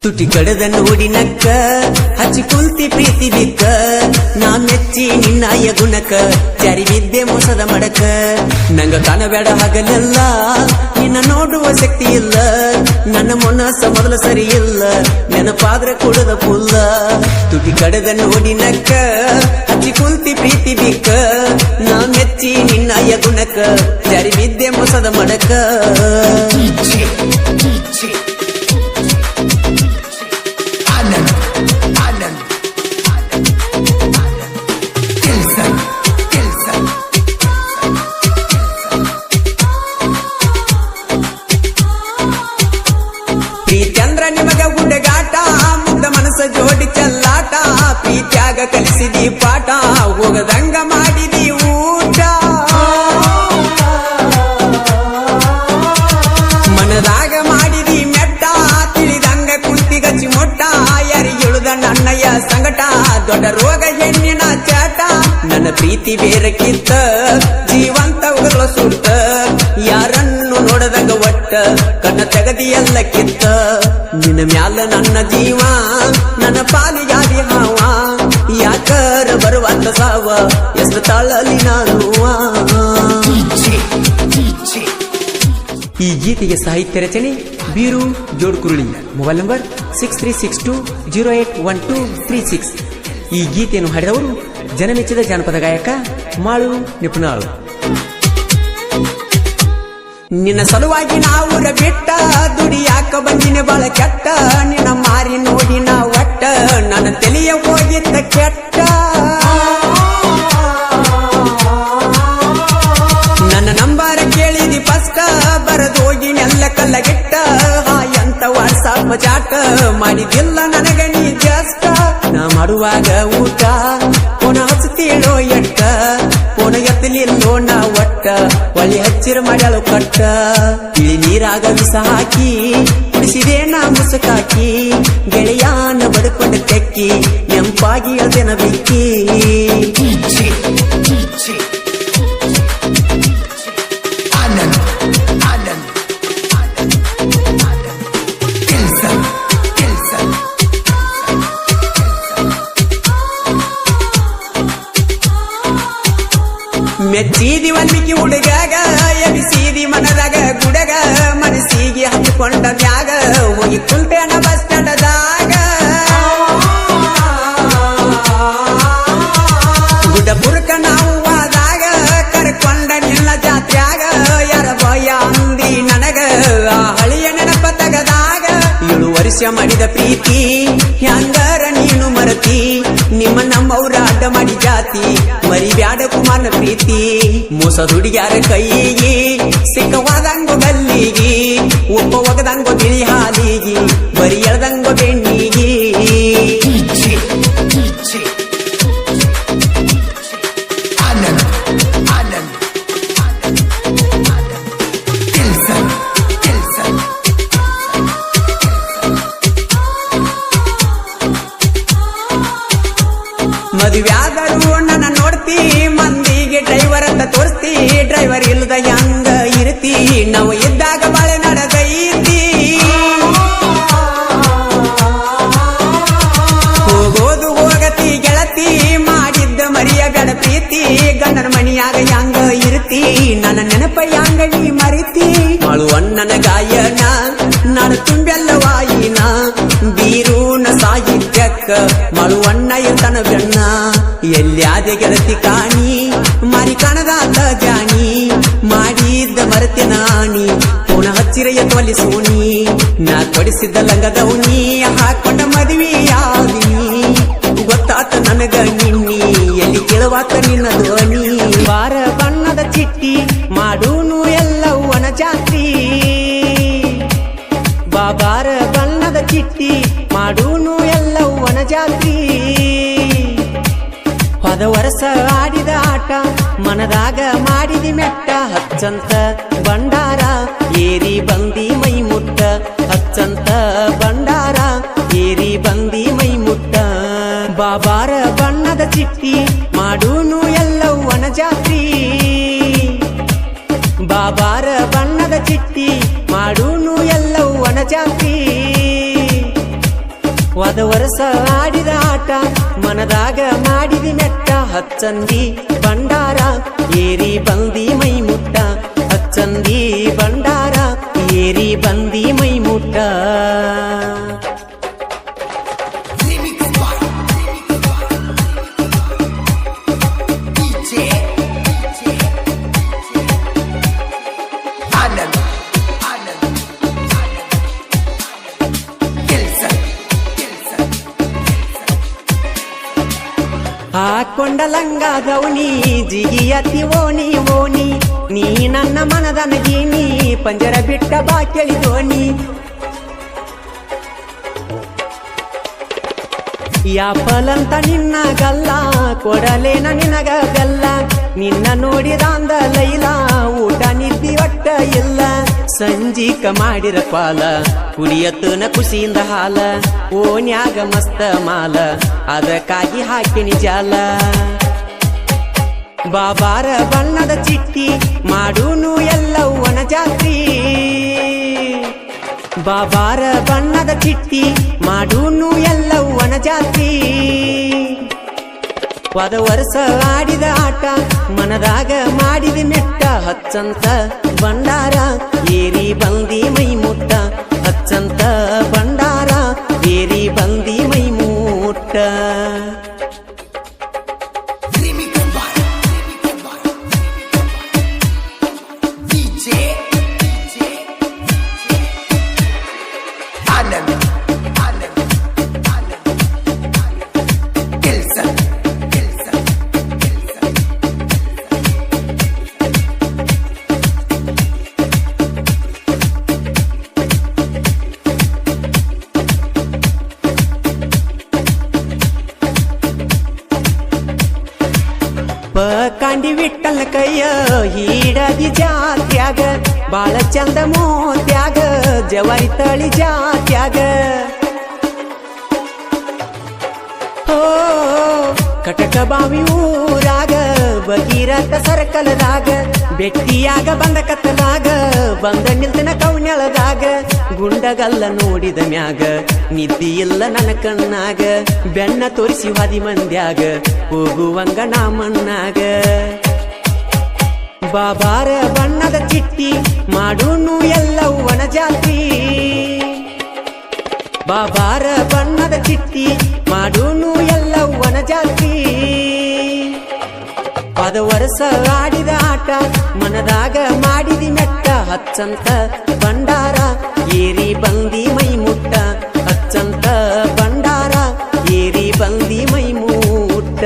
ತುಟಿ ಕಡದ ನೋಡಿ ನಕ್ಕ ಹಚ್ಚಿ ಕುಂತಿ ಪ್ರೀತಿ ಬಿಕ್ಕ ನಾ ಮೆಚ್ಚಿ ನಿನ್ನಾಯ ಗುಣಕ ಜಾರಿ ಬಿದ್ದೆ ಮೋಸದ ಮಡಕ ನಂಗ ಕಾಣಬೇಡ ಹಾಗಲೆಲ್ಲ ನಿನ್ನ ನೋಡುವ ಶಕ್ತಿ ಇಲ್ಲ ನನ್ನ ಮನಸ್ಸ ಮೊದಲು ಸರಿ ಇಲ್ಲ ನೆನಪಾದ್ರೆ ಕೊಡದ ಪುಲ್ಲ ತುಟಿ ಕಡದ ನೋಡಿ ನಕ್ಕ ಹಚ್ಚಿ ಕುಂತಿ ಪ್ರೀತಿ ಬಿಕ್ಕ ನಾ ಮೆಚ್ಚಿ ನಿನ್ನಾಯ ಗುಣಕ ಜಾರಿ ಬಿದ್ದೆ ಮೋಸದ ಮಡಕ ಪ್ರೀತ್ಯಂದ್ರ ನಿಮಗ ಗುಡ್ಡಗಾಟ ಮುಗ್ಧ ಮನಸ್ಸ ಜೋಡಿ ಚೆಲ್ಲಾಟ ಪ್ರೀತ್ಯಾಗ ಕಲಿಸಿದಿ ಪಾಠ ಹೋಗದಂಗ ಮಾಡಿದಿ ಊಟ ಮನದಾಗ ಮಾಡಿದಿ ಮೆಟ್ಟ ತಿಳಿದಂಗ ಕುಂತಿ ಗಚ್ಚಿ ಮೊಟ್ಟ ಯಾರಿಗೆಳುದ ನನ್ನಯ್ಯ ಸಂಗಟ ದೊಡ್ಡ ರೋಗ ಹೆಣ್ಣಿನ ಚಾಟ ನನ್ನ ಪ್ರೀತಿ ಬೇರಕ್ಕಿತ್ತ ಜೀವಂತ ಉಗುಳ ಸುಟ್ಟ ಯಾರನ್ನು ನೋಡದಂಗ ಒಟ್ಟ ಕಣ್ಣ ತೆಗದಿ ಎಲ್ಲ ಕಿತ್ತ ನಿನ್ನ ಮ್ಯಾಲ ನನ್ನ ಜೀವ ನನ್ನ ಪಾಲಿಯಾದಿ ಹಾವ ಯಾಕರ ಬರುವಂತ ಸಾವ ಎಷ್ಟು ತಾಳಲಿ ನಾನು ಈ ಗೀತೆಗೆ ಸಾಹಿತ್ಯ ರಚನೆ ಬೀರು ಜೋಡ್ಕುರುಳಿ ಮೊಬೈಲ್ ನಂಬರ್ 6362081236 ಈ ಗೀತೆಯನ್ನು ಹಾಡಿದವರು ಜನಮೆಚ್ಚಿದ ಜಾನಪದ ಗಾಯಕ ಮಾಳು ನಿಪುಣಾಳು ನಿನ್ನ ಸಲುವಾಗಿ ನಾವುರ ಬಿಟ್ಟ ದುಡಿಯಾಕ ಬಂದಿನ ಬಾಳ ಕೆಟ್ಟ ನಿನ್ನ ಮಾರಿ ನೋಡಿ ನಾ ಒಟ್ಟ ನನ್ನ ತಲೆಯ ಹೋಗಿದ್ದ ಕೆಟ್ಟ ನನ್ನ ನಂಬರ ಕೇಳಿದಿ ಫಸ್ಟ್ ಬರದೋಗಿ ನೆಲ್ಲ ಕಲ್ಲಗಿಟ್ಟ ಎಂತ ವಾಟ್ಸಾಪ್ ಚಾಟ ಮಾಡಿದಿಲ್ಲ ನನಗ ನೀ ಜಸ್ಟ್ ನಾ ಮಾಡುವಾಗ ಊಟ ಪುನ ಹಚ್ಚತೀಳೋ ಎಟ್ಟ ಪುನ ಎತ್ತಲಿಲ್ಲೋ ನಾ ಒಟ್ಟ ಒಳ್ಳೆ ಹಚ್ಚಿರ ಮಾಡ್ಯಾಳು ಕಟ್ಟ ಇಳಿ ನೀರಾಗ ವಿಷ ಹಾಕಿ ಕುಡಿಸಿದೆ ನಾ ಮುಸುಕಾಕಿ ಗೆಳೆಯಾನ ಬಡ್ಕೊಂಡ ತೆಕ್ಕಿ ನೆಂಪಾಗಿ ಅದೇನ ಬಿಕ್ಕಿ ಮೆಚ್ಚಿದಿ ಒಂದಿಕ್ಕಿ ಹುಡುಗಾಗ ಎಬಿಸಿದಿ ಮನದಾಗ ಗುಡಗ ಮನಸ್ಸಿಗೆ ಹಚ್ಚಿಕೊಂಡ ಮ್ಯಾಗ ಹೋಗಿ ಕುಂತೇನ ಬಸ್ ಸ್ಟ್ಯಾಂಡದಾಗ ಗುಡ್ಡಪುರಕ ನಾವು ಆದಾಗ ಕರ್ಕೊಂಡ ನಿನ್ನ ಜಾತ್ರ್ಯಾಗ ಯಾರ ಭಯ ಅಂದಿ ನನಗ ಆ ಹಳಿಯ ನೆನಪ ತಗದಾಗ 7 ವರ್ಷ ಮಾಡಿದ ಪ್ರೀತಿ ಹ್ಯಾಂಗರ ನೀನು ಮರತಿ ನಿಮ್ಮ ನಮ್ಮವ್ರ ಅಡ್ಡ ಮಾಡಿ ಜಾತಿ ಮರಿ ಬ್ಯಾಡ ಕುಮಾರನ ಪ್ರೀತಿ ಮೋಸ ದುಡಿಯಾರ ಕೈಯಿಗೆ ಸಿಕ್ಕವಾದಂಗೋ ಗಲ್ಲಿಗಿ ಒಪ್ಪ ಒಗದಂಗೋ ಬಿಳಿ ಹಾಲಿಗಿ ಬರಿ ಎಳ್ದಂಗೋ ಬೆಣ್ಣಿಗಿ ಮದುವ್ಯಾದರೂ ನನ್ನ ನೋಡ್ತಿ ಮಂದಿಗೆ ಡ್ರೈವರ್ ಅಂತ ತೋರಿಸ್ತಿ ಡ್ರೈವರ್ ಇಲ್ಲದ ಹೆಂಗ ಇರ್ತಿ ನಾವು ಇದ್ದಾಗ ಬಾಳೆ ನಡೆದೈತಿ ಹೋಗೋದು ಹೋಗತಿ ಗೆಳತಿ ಮಾಡಿದ್ದ ಮರಿಯ ಬೇಡ ಪ್ರೀತಿ ಗಂಡನ ಮಣಿಯಾಗ ಹೆಂಗ ಇರ್ತಿ ನನ್ನ ನೆನಪ ಹೆಂಗ ನೀ ಮರಿತಿ ಮಾಳು ಅಣ್ಣನ ಗಾಯನ ನಾನು ತುಂಬೆಲ್ಲವಾಯಿನ ಬೀರೂನ ಸಾಹಿತ್ಯಕ್ಕ ಮಾಳು ಅಣ್ಣ ಇರ್ತಾನ ಬೆಣ್ಣ ಎಲ್ಯಾದೆ ಗೆಳತಿ ಕಾಣಿ ಮಾರಿ ಕಾಣದಾತ ಜಾಣಿ ಮಾಡಿದ್ದ ಮರತೆ ನಾಣಿ ಪುನಃ ಹಚ್ಚಿರೆಯ ತೊಲಿ ಸೋಣಿ ನಾ ಕೊಡಿಸಿದ್ದ ಲಂಗದೌನಿ ಹಾಕೊಂಡ ಮದುವೆಯಾದಿ ಗೊತ್ತಾತ ನನಗ ನಿನ್ನಿ ಎಲ್ಲಿ ಕೇಳುವಾತ ನಿನ್ನ ಧ್ವನಿ ವಾರ ಬಣ್ಣದ ಚಿಟ್ಟಿ ಮಾಡೂನು ಎಲ್ಲವನ ಜಾತ್ರಿ ಬಾಬಾರ ಬಣ್ಣದ ಚಿಟ್ಟಿ ಮಾಡೂನು ಎಲ್ಲವನ ಜಾತ್ರಿ ಹೋದ ವರ್ಷ ಆಡಿದ ಆಟ ಮನದಾಗ ಮಾಡಿದಿ ಮೆಟ್ಟ ಹಚ್ಚಂತ ಬಂಡಾರ ಏರಿ ಬಂದಿ ಮೈ ಮುಟ್ಟ ಹಚ್ಚಂತ ಬಂಡಾರ ಏರಿ ಬಂದಿ ಮೈ ಮುಟ್ಟ ಬಾಬಾರ ಬಣ್ಣದ ಚಿಟ್ಟಿ ಮಾಡೂನು ಎಲ್ಲವನ ಜಾತ್ರಿ ಬಾಬಾರ ಬಣ್ಣದ ಚಿಟ್ಟಿ ಮಾಡೂನು ಎಲ್ಲವನ ಜಾತ್ರಿ ಹೋದ ವರ್ಷ ಆಡಿದ ಆಟ ಮನದಾಗ ಮಾಡಿದಿ ಮೆಟ್ಟ ಹಚ್ಚಂದಿ ಬಂಡಾರ ಏರಿ ಬಂದಿ ಮೈ ಮುಟ್ಟ ಹಚ್ಚಂದಿ ಬಂಡಾರ ಏರಿ ಬಂದಿ ಮೈ ಮುಟ್ಟ ಹಾಕೊಂಡ ಲಂಗಾದವನಿ ಜಿಗಿಯತಿ ಓಣಿ ಓಣಿ ನೀ ನನ್ನ ಮನದನಗೀನಿ ಪಂಜರ ಬಿಟ್ಟ ಬಾ ಕೇಳಿದೋಣಿ ಯಾಪಲಂತ ನಿನ್ನ ಗಲ್ಲ ಕೊಡಲೇನ ನಿನಗ ಬೆಲ್ಲ ನಿನ್ನ ನೋಡಿದಾಂದ ಲೈಲ ಊಟ ನಿದ್ದಿ ಒಟ್ಟ ಇಲ್ಲ ಸಂಜೀಕ ಮಾಡಿರ ಪಾಲ ಕುಡಿಯತ್ತನ ಖುಷಿಯಿಂದ ಹಾಲ ಓನ್ಯಾಗ ಮಸ್ತ ಮಾಲ ಅದಕ್ಕಾಗಿ ಹಾಕಿನಿ ಜಾಲ ಬಾಬಾರ ಬಣ್ಣದ ಚಿಟ್ಟಿ ಮಾಡೂನು ಎಲ್ಲವ್ವನ ಜಾತ್ರಿ ಬಾಬಾರ ಬಣ್ಣದ ಚಿಟ್ಟಿ ಮಾಡೂನು ಎಲ್ಲವ್ವನ ಜಾತ್ರಿ ಹೋದ ವರ್ಷ ಆಡಿದ ಆಟ ಮನದಾಗ ಮಾಡಿದ ಮೆಟ್ಟ ಹಚ್ಚಂತ ಬಂಡಾರ ಏರಿ ಬಂದಿ ಮೈ ಮುಟ್ಟ ಹಚ್ಚಂತ ಬಂಡಾರ ಏರಿ ಬಂದಿ ಮೈ ಮುಟ್ಟ ಕಾಂಡಿ ವಿಟ್ಟಲ್ಲ ಕೈಯ ಹೀಡದಿ ಜಾತ್ಯಾಗ ಬಾಳ ಚಂದ ಮೋತ್ಯಾಗ ಜವಾರಿ ತಳಿ ಜಾತ್ಯಾಗ ಹೋ ಕಟಕ ಬಾವಿ ಊರಾಗ ಭಗೀರಥ ಸರ್ಕಲದಾಗ ಬೆಟ್ಟಿಯಾಗ ಬಂದ ಕತ್ತಲಾಗ ಬಂದ ನಿಲ್ತನ ಕೌನ್ಯಳದಾಗ ಗುಂಡಗಲ್ಲ ನೋಡಿದ ಮ್ಯಾಗ ನಿದ್ದಿ ಇಲ್ಲ ನನ್ನ ಕಣ್ಣಾಗ ಬೆನ್ನ ತೋರಿಸಿ ಹಾದಿ ಮಂದ್ಯಾಗ ಹೋಗುವಂಗ ನಾ ಮಣ್ಣಾಗ ಬಾಬಾರ ಬಣ್ಣದ ಚಿಟ್ಟಿ ಮಾಡೂನು ಎಲ್ಲವ್ವನ ಜಾತ್ರಿ ಬಾಬಾರ ಬಣ್ಣದ ಚಿಟ್ಟಿ ಮಾಡೂನು ಎಲ್ಲವ್ವನ ಜಾತ್ರಿ ಹೋದ ವರ್ಷ ಆಡಿದ ಆಟ ಮನದಾಗ ಮಾಡಿದಿ ಮೆಟ್ಟ ಹಚ್ಚಂತ ಬಂಡಾರ ಏರಿ ಬಂದಿ ಮೈ ಮುಟ್ಟ ಹಚ್ಚಂತ ಬಂಡಾರ ಏರಿ ಬಂದಿ ಮೈ ಮುಟ್ಟ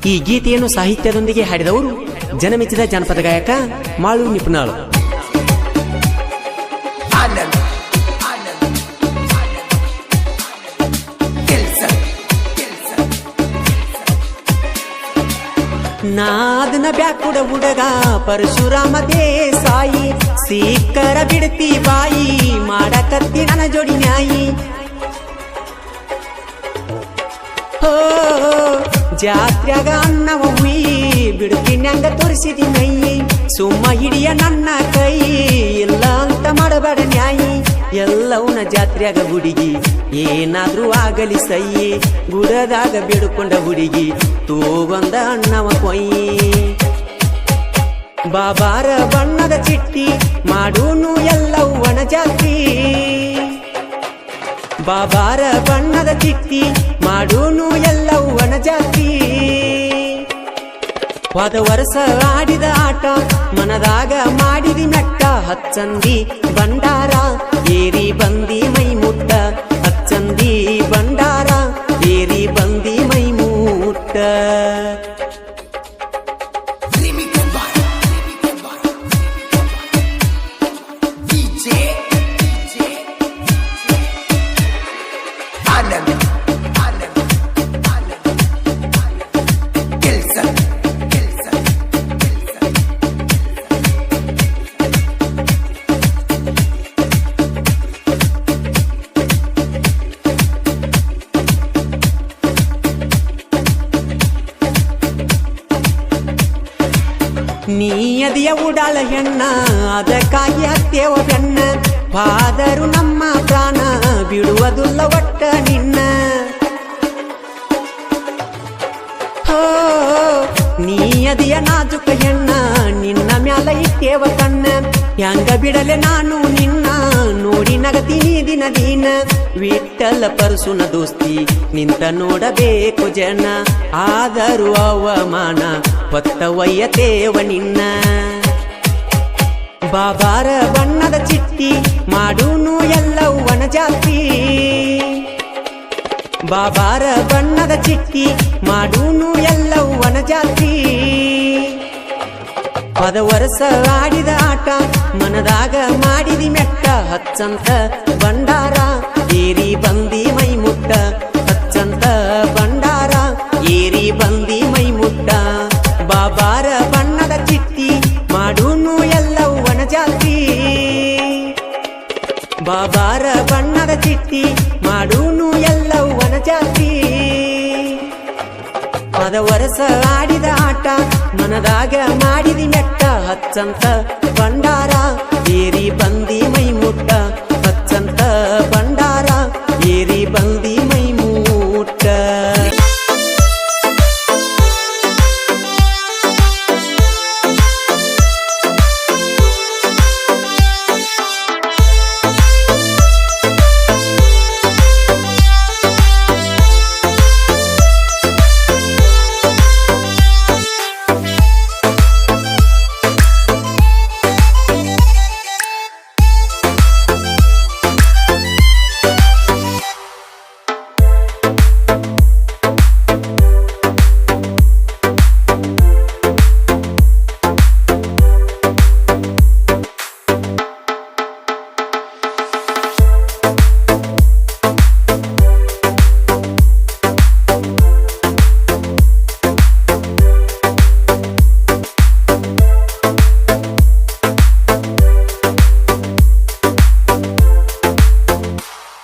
ಈ ಗೀತೆಯನ್ನು ಸಾಹಿತ್ಯದೊಂದಿಗೆ ಹಾಡಿದವರು ಜನಮೆಚ್ಚಿದ ಜಾನಪದ ಗಾಯಕ ಮಾಳು ನಿಪುಣಾಳು. ನಾದನ ಬ್ಯಾಕುಡ ಹುಡುಗ ಪರಶುರಾಮ ದೇಸಾಯಿ ಸಿಕ್ಕರ ಬಿಡ್ತಿ ಬಾಯಿ ಮಾಡಕತ್ತಿ ನನ್ನ ಜೋಡಿ ನ್ಯಾಯಿ ಹೋ ಜಾತ್ರ್ಯಾಗ ಅನ್ನವಮ್ಮಿ ಬಿಡುತ್ತಿನ್ಯಂಗ ತೋರಿಸಿದಿ ಮೈ ಸುಮ್ಮ ಹಿಡಿಯ ನನ್ನ ಕೈ ಇಲ್ಲ ಅಂತ ಮಾಡಬೇಡ ನ್ಯಾಯಿ ಎಲ್ಲವನ ಜಾತ್ರ್ಯಾಗ ಹುಡುಗಿ ಏನಾದ್ರೂ ಆಗಲಿ ಸೈ ಗುಡದಾಗ ಬಿಡುಕೊಂಡ ಹುಡುಗಿ ತೂಗೊಂದ ಅಣ್ಣವ ಕೊಯ್ಯಿ ಬಾಬಾರ ಬಣ್ಣದ ಚಿಟ್ಟಿ ಮಾಡೂನು ಎಲ್ಲವ್ವನ ಜಾತ್ರಿ ಬಾಬಾರ ಬಣ್ಣದ ಚಿಟ್ಟಿ ಮಾಡೂನು ಎಲ್ಲವ್ವನ ಜಾತ್ರಿ ಹೋದ ವರ್ಷ ಆಡಿದ ಆಟ ಮನದಾಗ ಮಾಡಿದಿ ಮೆಟ್ಟ ಹಚ್ಚಂದಿ ಬಂಡಾರ ಏರಿ ಬಂದಿ ಮೈ ಮುಟ್ಟ ಹಚ್ಚಂದಿ ಬಂಡಾರ ಏರಿ ಬಂದಿ ಮೈ ಮುಟ್ಟ ನೀ ಅದಿಯ ಉಡಾಳ ಹೆಣ್ಣ ಅದಕ್ಕಾಗಿ ಹತ್ತೇವ ಬೆನ್ನ ಆದರೂ ನಮ್ಮ ಪ್ರಾಣ ಬಿಡುವುದಿಲ್ಲ ಒಟ್ಟ ನಿನ್ನ. ಹೋ ನೀ ಅದಿಯ ನಾಜುಕ ಹೆಣ್ಣ, ನಿನ್ನ ಮ್ಯಾಲ ಇಟ್ಟೇವ ಕಣ್ಣ. ಹ್ಯಾಂಗ ಬಿಡಲೆ ನಾನು ನಿನ್ನ ನೋಡಿ ನಗತೀನಿ ದಿನ ದಿನ. ವಿಠಲ ಪರಸುನ ದೋಸ್ತಿ ನಿಂತ ನೋಡಬೇಕು ಜನ, ಆದರೂ ಅವಮಾನ ಹೊತ್ತ ಒಯ್ಯತೇವ ನಿನ್ನ. ಬಾಬಾರ ಬಣ್ಣದ ಚಿಟ್ಟಿ ಮಾಡೂನು ಎಲ್ಲವನ ಜಾತಿ, ಬಾಬಾರ ಬಣ್ಣದ ಚಿಟ್ಟಿ ಮಾಡೂನು ಎಲ್ಲವನ ಜಾತಿ. ಪದ ವರ್ಷ ಆಡಿದ ಆಟ ಮನದಾಗ ಮಾಡಿದಿ ಮೆಟ್ಟ, ಹಚ್ಚಂತ ಬಂಡಾರ ಏರಿ ಬಂದಿ ಮೈ ಮುಟ್ಟ, ಹಚ್ಚಂತ ಬಂಡಾರ ಏರಿ ಬಂದಿ ಮೈ ಮುಟ್ಟ. ಬಾಬಾರ ಬಣ್ಣದ ಚಿಟ್ಟಿ ಮಾಡೂನು ಎಲ್ಲವನ ಜಾತಿ, ಬಾಬಾರ ಬಣ್ಣದ ಚಿಟ್ಟಿ ಮಾಡೂನು ಎಲ್ಲವನ ಜಾತಿ. ಪದ ವರ್ಷ ಆಡಿದ ಆಟ ಮನದಾಗ ಮಾಡಿದಿ ಮೆಟ್ಟ, ಹಚ್ಚಂತ ಬಂಡಾರ ಏರಿ ಬಂದಿ ಮೈ ಮುಟ್ಟ, ಹಚ್ಚಂತ ಬಂಡ